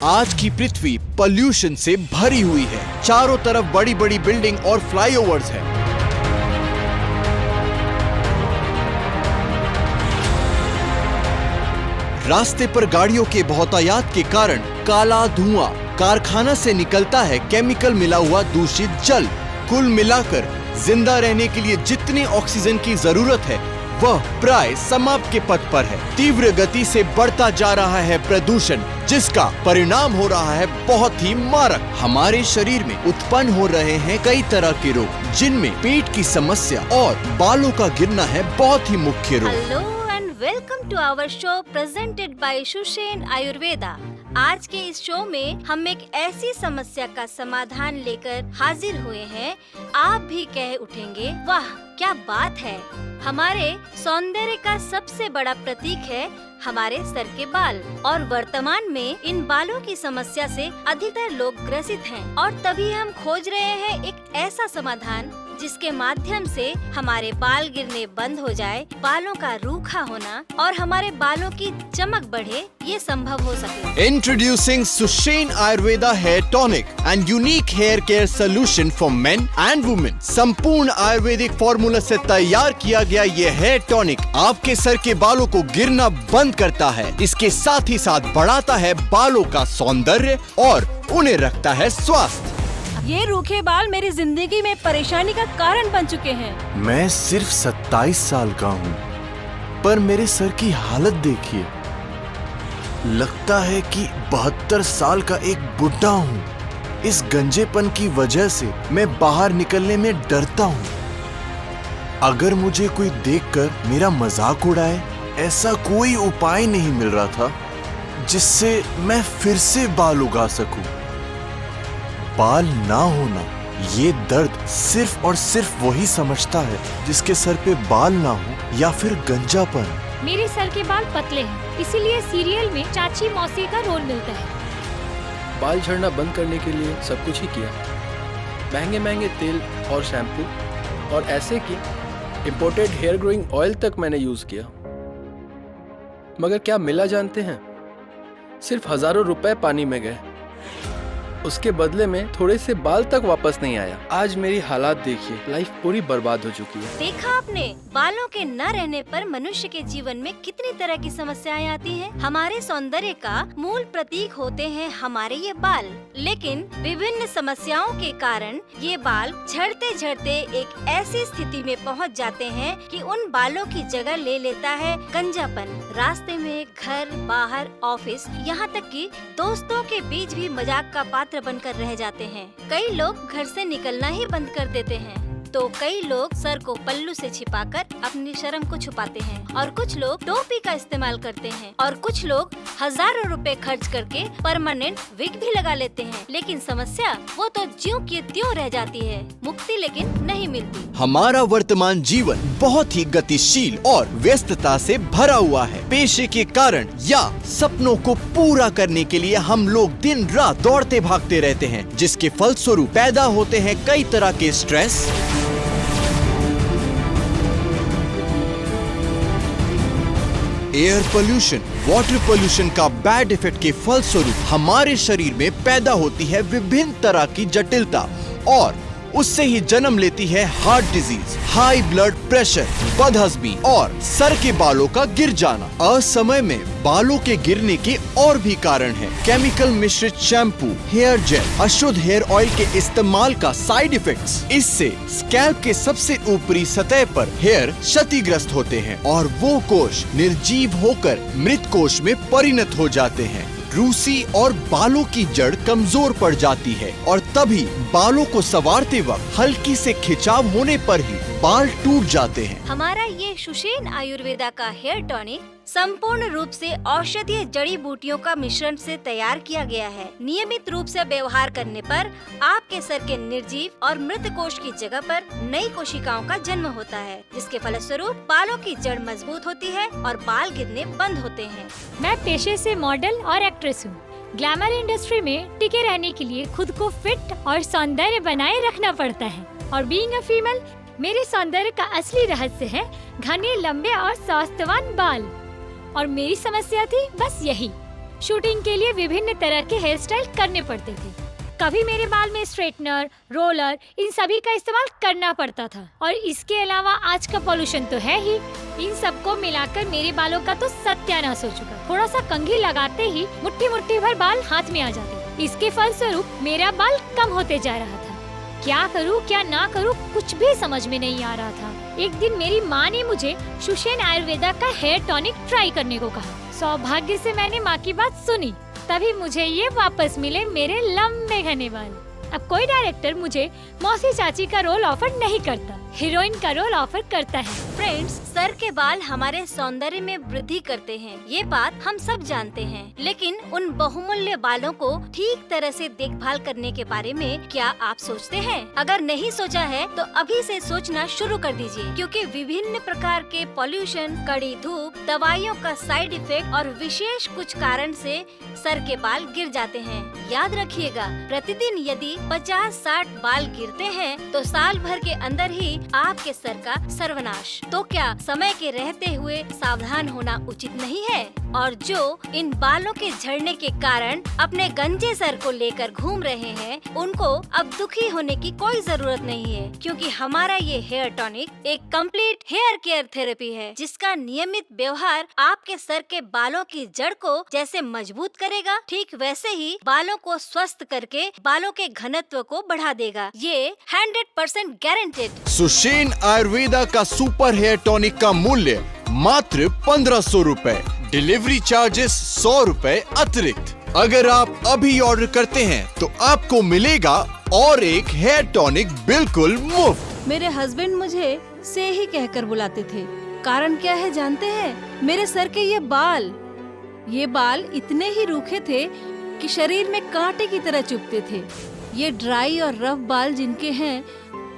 आज की पृथ्वी पॉल्यूशन से भरी हुई है। चारों तरफ बड़ी बड़ी बिल्डिंग और फ्लाईओवर्स है। रास्ते पर गाड़ियों के बहुतायात के कारण काला धुआं, कारखाना से निकलता है केमिकल मिला हुआ दूषित जल। कुल मिलाकर जिंदा रहने के लिए जितनी ऑक्सीजन की जरूरत है वह प्राय समाप्त के पथ पर है। तीव्र गति से बढ़ता जा रहा है प्रदूषण, जिसका परिणाम हो रहा है बहुत ही मारक। हमारे शरीर में उत्पन्न हो रहे हैं कई तरह के रोग, जिनमें पेट की समस्या और बालों का गिरना है बहुत ही मुख्य रोग। Hello and welcome to our show presented by Sushen Ayurveda. आज के इस शो में हम एक ऐसी समस्या का समाधान लेकर हाजिर हुए हैं, आप भी कह उठेंगे वाह क्या बात है। हमारे सौंदर्य का सबसे बड़ा प्रतीक है हमारे सर के बाल, और वर्तमान में इन बालों की समस्या से अधिकतर लोग ग्रसित हैं। और तभी हम खोज रहे हैं एक ऐसा समाधान जिसके माध्यम से हमारे बाल गिरने बंद हो जाए, बालों का रूखा होना और हमारे बालों की चमक बढ़े, ये संभव हो सके। Introducing Sushen Ayurveda hair tonic and unique hair care solution for men and women. संपूर्ण आयुर्वेदिक फॉर्मूला से तैयार किया गया ये हेयर टॉनिक आपके सर के बालों को गिरना बंद करता है। इसके साथ ही साथ बढ़ाता है बालों का सौंदर्य और उन्हें रखता है स्वस्थ। ये रूखे बाल मेरी जिंदगी में परेशानी का कारण बन चुके हैं। मैं सिर्फ 27 साल का हूँ, पर मेरे सर की हालत देखिए। लगता है कि 72 साल का एक बुढ़ा हूँ। इस गंजेपन की वजह से मैं बाहर निकलने में डरता हूँ। अगर मुझे कोई देखकर मेरा मजाक उड़ाए, ऐसा कोई उपाय नहीं मिल रहा था जिससे मैं फिर से बाल उगा सकूं। बाल ना होना, ये दर्द सिर्फ और सिर्फ वही समझता है जिसके सर पे बाल ना हो या फिर गंजापन। मेरे सर के बाल पतले हैं, इसीलिए सीरियल में चाची मौसी का रोल मिलता है। बाल झड़ना बंद करने के लिए सब कुछ ही किया, महंगे महंगे तेल और शैम्पू और ऐसे कि इम्पोर्टेड हेयर ग्रोइंग ऑयल तक मैंने यूज किया, मगर क्या मिला जानते हैं? सिर्फ हजारों रुपए पानी में गए। उसके बदले में थोड़े से बाल तक वापस नहीं आया। आज मेरी हालात देखिए, लाइफ पूरी बर्बाद हो चुकी है। देखा आपने, बालों के न रहने पर मनुष्य के जीवन में कितनी तरह की समस्याएं आती हैं। हमारे सौंदर्य का मूल प्रतीक होते हैं हमारे ये बाल, लेकिन विभिन्न समस्याओं के कारण ये बाल झड़ते झड़ते एक ऐसी स्थिति में पहुंच जाते हैं कि उन बालों की जगह ले लेता है गंजापन। रास्ते में, घर, बाहर, ऑफिस, यहाँ तक कि दोस्तों के बीच भी मजाक का पात्र बनकर रह जाते हैं। कई लोग घर से निकलना ही बंद कर देते हैं, तो कई लोग सर को पल्लू से छिपाकर अपनी शर्म को छुपाते हैं, और कुछ लोग टोपी का इस्तेमाल करते हैं, और कुछ लोग हजारों रुपए खर्च करके परमानेंट विग भी लगा लेते हैं। लेकिन समस्या वो तो ज्यों की त्यों रह जाती है, मुक्ति लेकिन नहीं मिलती। हमारा वर्तमान जीवन बहुत ही गतिशील और व्यस्तता से भरा हुआ है। पेशे के कारण या सपनों को पूरा करने के लिए हम लोग दिन रात दौड़ते भागते रहते हैं, जिसके फलस्वरूप पैदा होते हैं कई तरह के stress, air pollution, water pollution का बैड इफेक्ट के फलस्वरूप हमारे शरीर में पैदा होती है विभिन्न तरह की जटिलता, और उससे ही जन्म लेती है heart disease, high blood pressure, बदहजमी और सर के बालों का गिर जाना। असमय में बालों के गिरने के और भी कारण हैं। केमिकल मिश्रित शैम्पू, हेयर जेल, अशुद्ध हेयर ऑयल के इस्तेमाल का साइड इफेक्ट्स। इससे स्कैल्प के सबसे ऊपरी सतह पर हेयर क्षतिग्रस्त होते हैं और वो कोश निर्जीव होकर मृत कोश में परिणत हो जाते हैं। रूसी और बालों की जड़ कमजोर पड़ जाती है, और तभी बालों को संवारते वक्त हल्की से खिंचाव होने पर ही बाल टूट जाते हैं। हमारा ये सुषेण आयुर्वेदा का हेयर टॉनिक संपूर्ण रूप से औषधीय जड़ी बूटियों का मिश्रण से तैयार किया गया है। नियमित रूप से व्यवहार करने पर आपके सर के निर्जीव और मृत कोश की जगह पर नई कोशिकाओं का जन्म होता है, जिसके फलस्वरूप बालों की जड़ मजबूत होती है और बाल गिरने बंद होते हैं। मैं पेशे से मॉडल और एक्ट्रेस हूँ। ग्लैमर इंडस्ट्री में टिके रहने के लिए खुद को फिट और सौंदर्य बनाए रखना पड़ता है, और बीइंग अ फीमेल मेरे सौंदर्य का असली रहस्य है घने, लंबे और स्वास्थ्यवान बाल। और मेरी समस्या थी बस यही, शूटिंग के लिए विभिन्न तरह के हेयर स्टाइल करने पड़ते थे। कभी मेरे बाल में स्ट्रेटनर, रोलर, इन सभी का इस्तेमाल करना पड़ता था। और इसके अलावा आज का पॉल्यूशन तो है ही। इन सबको मिलाकर मेरे बालों का तो सत्यानाश हो चुका। थोड़ा सा कंघी लगाते ही मुट्ठी मुट्ठी भर बाल हाथ में आ जाते। इसके फलस्वरूप मेरा बाल कम होते जा रहा था। क्या करूं क्या ना करूं कुछ भी समझ में नहीं आ रहा था। एक दिन मेरी माँ ने मुझे सुशेन आयुर्वेदा का हेयर टॉनिक ट्राई करने को कहा। सौभाग्य से मैंने माँ की बात सुनी, तभी मुझे ये वापस मिले मेरे लंबे घने बाल। अब कोई डायरेक्टर मुझे मौसी चाची का रोल ऑफर नहीं करता, हीरोइन का रोल ऑफर करता है। फ्रेंड्स, सर के बाल हमारे सौंदर्य में वृद्धि करते हैं, ये बात हम सब जानते हैं। लेकिन उन बहुमूल्य बालों को ठीक तरह से देखभाल करने के बारे में क्या आप सोचते हैं? अगर नहीं सोचा है तो अभी से सोचना शुरू कर दीजिए, क्योंकि विभिन्न प्रकार के पॉल्यूशन, कड़ी धूप, दवाइयों का साइड इफेक्ट और विशेष कुछ कारण से सर के बाल गिर जाते हैं। याद रखिएगा, प्रतिदिन यदि 50-60 बाल गिरते हैं तो साल भर के अंदर ही आपके सर का सर्वनाश। तो क्या समय के रहते हुए सावधान होना उचित नहीं है? और जो इन बालों के झड़ने के कारण अपने गंजे सर को लेकर घूम रहे हैं, उनको अब दुखी होने की कोई जरूरत नहीं है, क्योंकि हमारा ये हेयर टॉनिक एक कंप्लीट हेयर केयर थेरेपी है, जिसका नियमित व्यवहार आपके सर के बालों की जड़ को जैसे मजबूत करेगा, ठीक वैसे ही बालों को स्वस्थ करके बालों के घनत्व को बढ़ा देगा। ये 100% गारंटेड। सुशेन आयुर्वेदा का सुपर हेयर टॉनिक का मूल्य मात्र 1500 रुपए। डिलीवरी चार्जेस 100 रुपए अतिरिक्त। अगर आप अभी ऑर्डर करते हैं तो आपको मिलेगा और एक हेयर टॉनिक बिल्कुल मुफ्त। मेरे हस्बैंड मुझे से ही कहकर बुलाते थे। कारण क्या है जानते हैं? मेरे सर के ये बाल इतने ही रूखे थे कि शरीर में कांटे की तरह चुभते थे। ये ड्राई और रफ बाल जिनके हैं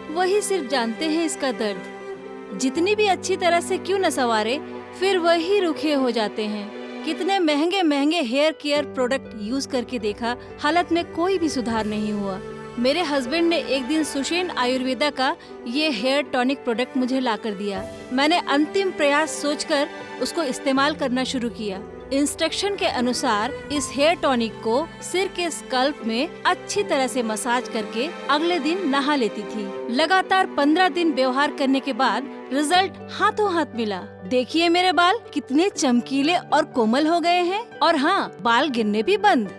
वही सिर्फ जानते हैं इसका दर्द। जितनी भी अच्छी तरह से क्यों न संवारे, फिर वही रूखे हो जाते हैं। कितने महंगे महंगे हेयर केयर प्रोडक्ट यूज करके देखा, हालत में कोई भी सुधार नहीं हुआ। मेरे हस्बैंड ने एक दिन सुशेन आयुर्वेदा का ये हेयर टॉनिक प्रोडक्ट मुझे लाकर दिया। मैंने अंतिम प्रयास सोचकर उसको इस्तेमाल करना शुरू किया। इंस्ट्रक्शन के अनुसार इस हेयर टॉनिक को सिर के स्कल्प में अच्छी तरह से मसाज करके अगले दिन नहा लेती थी। लगातार 15 दिन व्यवहार करने के बाद रिजल्ट हाथों हाथ मिला। देखिए मेरे बाल कितने चमकीले और कोमल हो गए हैं, और हाँ, बाल गिरने भी बंद।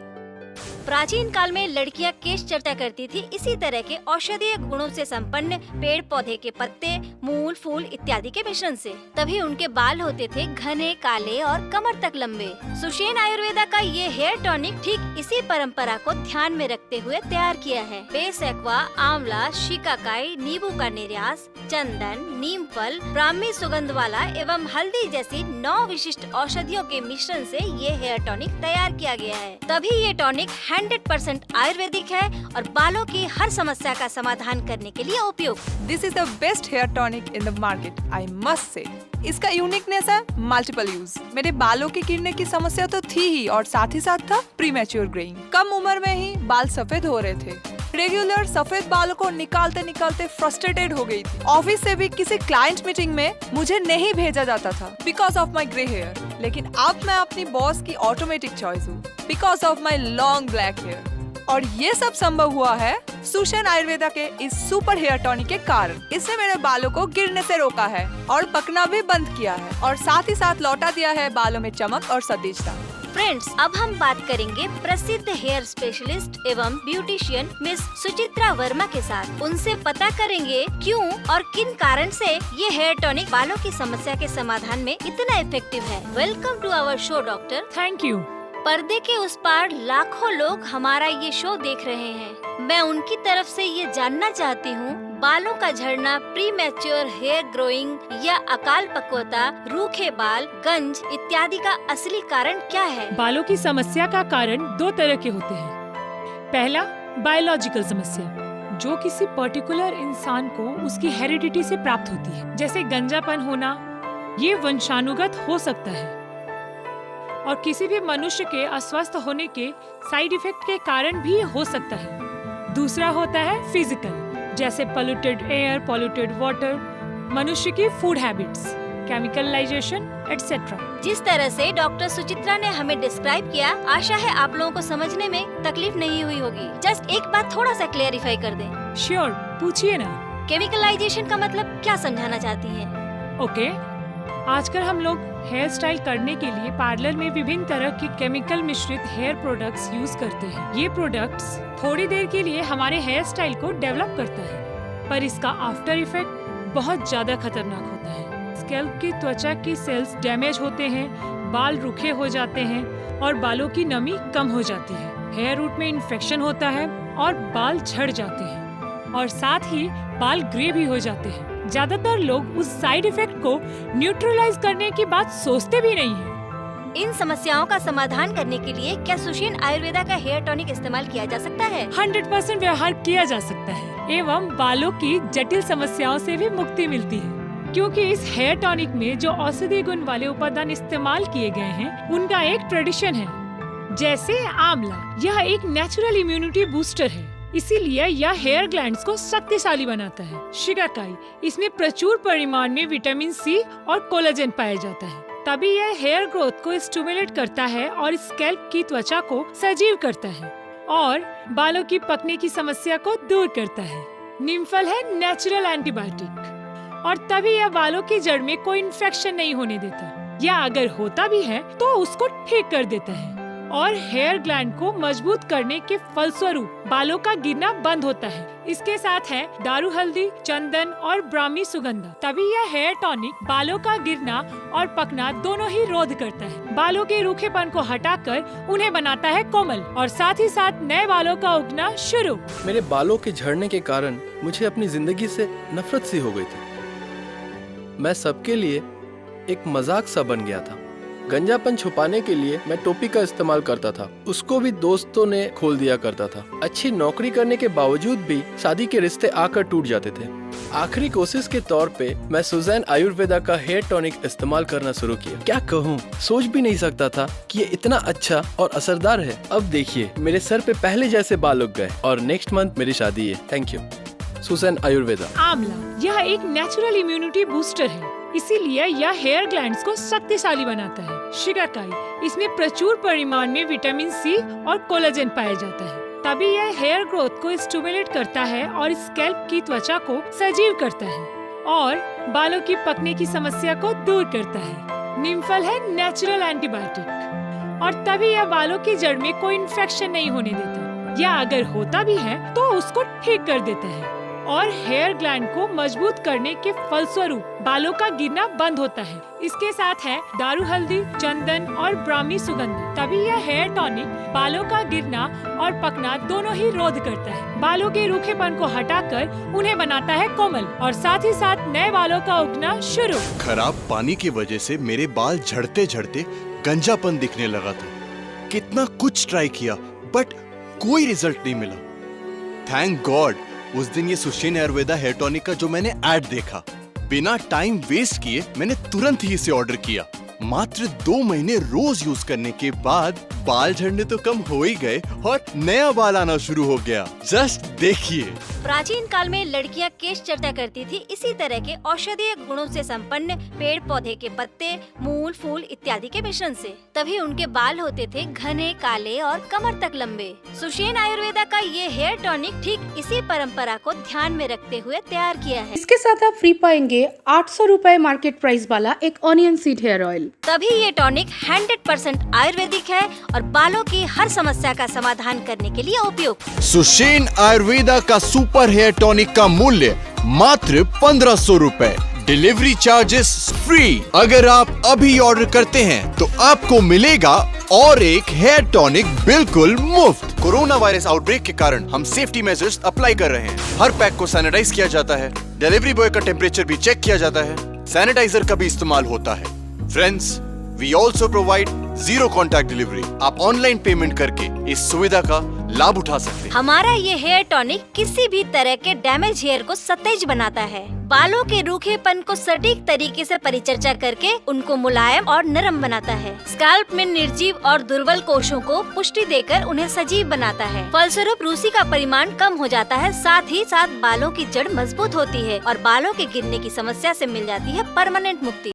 प्राचीन काल में लड़कियां केश चर्चा करती थी इसी तरह के औषधीय गुणों से संपन्न पेड़ पौधे के पत्ते, मूल, फूल इत्यादि के मिश्रण से। तभी उनके बाल होते थे घने, काले और कमर तक लंबे। सुशेन आयुर्वेदा का ये हेयर टॉनिक ठीक इसी परंपरा को ध्यान में रखते हुए तैयार किया है। बेस एक्वा, आंवला, शिकाकाई, नींबू का निर्यास, चंदन, नीम फल, ब्राह्मी सुगंध वाला एवं हल्दी जैसी 9 विशिष्ट औषधियों के मिश्रण से ये हेयर टॉनिक तैयार किया गया है। तभी ये टॉनिक 100% आयुर्वेदिक है और बालों की हर समस्या का समाधान करने के लिए उपयुक्त। This is the best hair tonic in the market, I must say. इसका यूनिकनेस है मल्टीपल यूज। मेरे बालों के गिरने की समस्या तो थी ही, और साथ ही साथ था प्रीमैच्योर ग्रेइंग। कम उम्र में ही बाल सफेद हो रहे थे। रेगुलर सफेद बालों को निकालते निकालते फ्रस्ट्रेटेड हो गई थी। ऑफिस से भी किसी क्लाइंट मीटिंग में मुझे नहीं भेजा जाता था because of my grey hair. लेकिन अब मैं अपनी बॉस की ऑटोमेटिक चॉइस हूँ because of my long black hair. और ये सब संभव हुआ है सुशेन आयुर्वेदा के इस सुपर हेयर टॉनिक के कारण। इसने मेरे बालों को गिरने से रोका है और पकना भी बंद किया है, और साथ ही साथ लौटा दिया है बालों में चमक और सतेजता। फ्रेंड्स, अब हम बात करेंगे प्रसिद्ध हेयर स्पेशलिस्ट एवं ब्यूटिशियन मिस सुचित्रा वर्मा के साथ। उनसे पता करेंगे क्यों और किन कारण से ये हेयर टॉनिक बालों की समस्या के समाधान में इतना इफेक्टिव है। Welcome to our show doctor. Thank you. पर्दे के उस पार लाखों लोग हमारा ये शो देख रहे हैं। मैं उनकी तरफ से ये जानना चाहती हूँ, बालों का झड़ना, प्री मैच्योर हेयर ग्रोइंग या अकाल पक्वता, रूखे बाल, गंज इत्यादि का असली कारण क्या है? बालों की समस्या का कारण 2 तरह के होते हैं। पहला, बायोलॉजिकल समस्या, जो किसी पर्टिकुलर इंसान को उसकी हेरिडिटी से प्राप्त होती है, जैसे गंजापन होना। ये वंशानुगत हो सकता है और किसी भी मनुष्य के अस्वस्थ होने के साइड इफेक्ट के कारण भी हो सकता है। दूसरा होता है फिजिकल, जैसे पोल्यूटेड एयर, पोल्यूटेड वाटर, मनुष्य की फूड हैबिट्स। केमिकलाइजेशन एटसेट्रा। जिस तरह से डॉक्टर सुचित्रा ने हमें डिस्क्राइब किया, आशा है आप लोगों को समझने में तकलीफ नहीं हुई होगी। जस्ट एक बात थोड़ा सा क्लेरिफाई कर दें। श्योर, पूछिए ना। केमिकलाइजेशन का मतलब क्या समझाना चाहती हैं? ओके, आजकल हम लोग हेयर स्टाइल करने के लिए पार्लर में विभिन्न तरह के केमिकल मिश्रित हेयर प्रोडक्ट्स यूज करते हैं। ये प्रोडक्ट्स थोड़ी देर के लिए हमारे हेयर स्टाइल को डेवलप करता है, पर इसका आफ्टर इफेक्ट बहुत ज्यादा खतरनाक होता है। स्कैल्प की त्वचा की सेल्स डैमेज होते हैं, बाल रूखे हो जाते हैं और बालों की नमी कम हो जाती है। हेयर रूट में इन्फेक्शन होता है और बाल झड़ जाते हैं और साथ ही बाल ग्रे भी हो जाते हैं। ज्यादातर लोग उस साइड इफेक्ट को न्यूट्रलाइज करने की बात सोचते भी नहीं हैं। इन समस्याओं का समाधान करने के लिए क्या सुशेन आयुर्वेदा का हेयर टॉनिक इस्तेमाल किया जा सकता है? 100% व्यवहार किया जा सकता है एवं बालों की जटिल समस्याओं से भी मुक्ति मिलती है, क्योंकि इस हेयर टॉनिक में जो औषधीय गुण वाले उपादान इस्तेमाल किए गए हैं उनका एक ट्रेडिशन है, जैसे आंवला। यह एक नेचुरल इम्यूनिटी बूस्टर है, इसीलिए यह हेयर ग्लैंड्स को शक्तिशाली बनाता है। शिकाकाई, इसमें प्रचुर परिमाण में विटामिन सी और कोलेजन पाया जाता है, तभी यह हेयर ग्रोथ को स्टिमुलेट करता है और स्कैल्प की त्वचा को सजीव करता है और बालों की पकने की समस्या को दूर करता है। नीमफल है नेचुरल एंटीबायोटिक और तभी यह बालों की जड़ में कोई इन्फेक्शन नहीं होने देता, या अगर होता भी है तो उसको ठीक कर देता है और हेयर ग्लैंड को मजबूत करने के फलस्वरूप बालों का गिरना बंद होता है। इसके साथ है दारू हल्दी, चंदन और ब्राह्मी सुगंधा, तभी यह हेयर टॉनिक बालों का गिरना और पकना दोनों ही रोध करता है। बालों के रूखेपन को हटाकर उन्हें बनाता है कोमल और साथ ही साथ नए बालों का उगना शुरू। मेरे बालों के झड़ने के कारण मुझे अपनी जिंदगी से नफरत सी हो गई थी। मैं सबके लिए एक मजाक सा बन गया था। गंजापन छुपाने के लिए मैं टोपी का इस्तेमाल करता था, उसको भी दोस्तों ने खोल दिया करता था। अच्छी नौकरी करने के बावजूद भी शादी के रिश्ते आकर टूट जाते थे। आखिरी कोशिश के तौर पे मैं सुजैन आयुर्वेदा का हेयर टॉनिक इस्तेमाल करना शुरू किया। क्या कहूँ, सोच भी नहीं सकता था कि ये इतना अच्छा और असरदार है। अब देखिए, मेरे सर पे पहले जैसे बाल उग गए और नेक्स्ट मंथ मेरी शादी है। Thank you Sushen Ayurveda. आंवला, यह एक नेचुरल इम्यूनिटी बूस्टर है, इसीलिए यह हेयर ग्लैंड्स को शक्तिशाली बनाता है। शिकाकाई, इसमें प्रचुर परिमाण में विटामिन सी और कोलेजन पाया जाता है, तभी यह हेयर ग्रोथ को स्टिमुलेट करता है और स्कैल्प की त्वचा को सजीव करता है और बालों की पकने की समस्या को दूर करता है। नीमफल है नेचुरल एंटीबायोटिक और तभी यह बालों की जड़ में कोई इन्फेक्शन नहीं होने देता, या अगर होता भी है तो उसको ठीक कर देता है और हेयर ग्लैंड को मजबूत करने के फलस्वरूप बालों का गिरना बंद होता है। इसके साथ है दारू हल्दी, चंदन और ब्राह्मी सुगंधा, तभी यह हेयर टॉनिक बालों का गिरना और पकना दोनों ही रोध करता है। बालों के रूखेपन को हटाकर उन्हें बनाता है कोमल और साथ ही साथ नए बालों का उगना शुरू। खराब पानी की वजह से मेरे बाल झड़ते झड़ते गंजापन दिखने लगा था। कितना कुछ ट्राई किया बट कोई रिजल्ट नहीं मिला। थैंक गॉड उस दिन ये सुशेन आयुर्वेदा हेयर टॉनिक का जो मैंने ऐड देखा, बिना टाइम वेस्ट किए मैंने तुरंत ही इसे ऑर्डर किया। मात्र 2 महीने रोज यूज करने के बाद बाल झड़ने तो कम हो ही गए और नया बाल आना शुरू हो गया। जस्ट देखिए। प्राचीन काल में लड़कियां केश चर्चा करती थी इसी तरह के औषधीय गुणों से संपन्न पेड़ पौधे के पत्ते, मूल, फूल इत्यादि के मिश्रण से, तभी उनके बाल होते थे घने, काले और कमर तक लंबे। सुशेन आयुर्वेदा का ये हेयर टॉनिक ठीक इसी परंपरा को ध्यान में रखते हुए तैयार किया है। इसके साथ आप फ्री पाएंगे 800 रुपए मार्केट प्राइस वाला एक ऑनियन सीड हेयर ऑयल। तभी ये टॉनिक 100% आयुर्वेदिक है और बालों की हर समस्या का समाधान करने के लिए उपयुक्त। सुशेन आयुर्वेदा का सुपर हेयर टॉनिक का मूल्य मात्र 1500 रुपए। Delivery charges free. अगर आप अभी ऑर्डर करते हैं तो आपको मिलेगा और एक हेयर टॉनिक बिल्कुल मुफ्त। कोरोना वायरस आउटब्रेक के कारण हम सेफ्टी मेजर्स अप्लाई कर रहे हैं। हर पैक को सैनिटाइज किया जाता है, डिलीवरी बॉय का टेम्परेचर भी चेक किया जाता है, सैनिटाइजर का भी इस्तेमाल होता है। Friends, we also provide 0 contact delivery. आप ऑनलाइन पेमेंट करके इस सुविधा का लाभ उठा सकते हैं। हमारा ये हेयर टॉनिक किसी भी तरह के डैमेज हेयर को सतेज बनाता है, बालों के रूखेपन को सटीक तरीके से परिचर्चा करके उनको मुलायम और नरम बनाता है, स्कैल्प में निर्जीव और दुर्बल कोशों को पुष्टि देकर उन्हें सजीव बनाता है। फलस्वरूप रूसी का परिमाण कम हो जाता है, साथ ही साथ बालों की जड़ मजबूत होती है और बालों के गिरने की समस्या से मिल जाती है परमानेंट मुक्ति।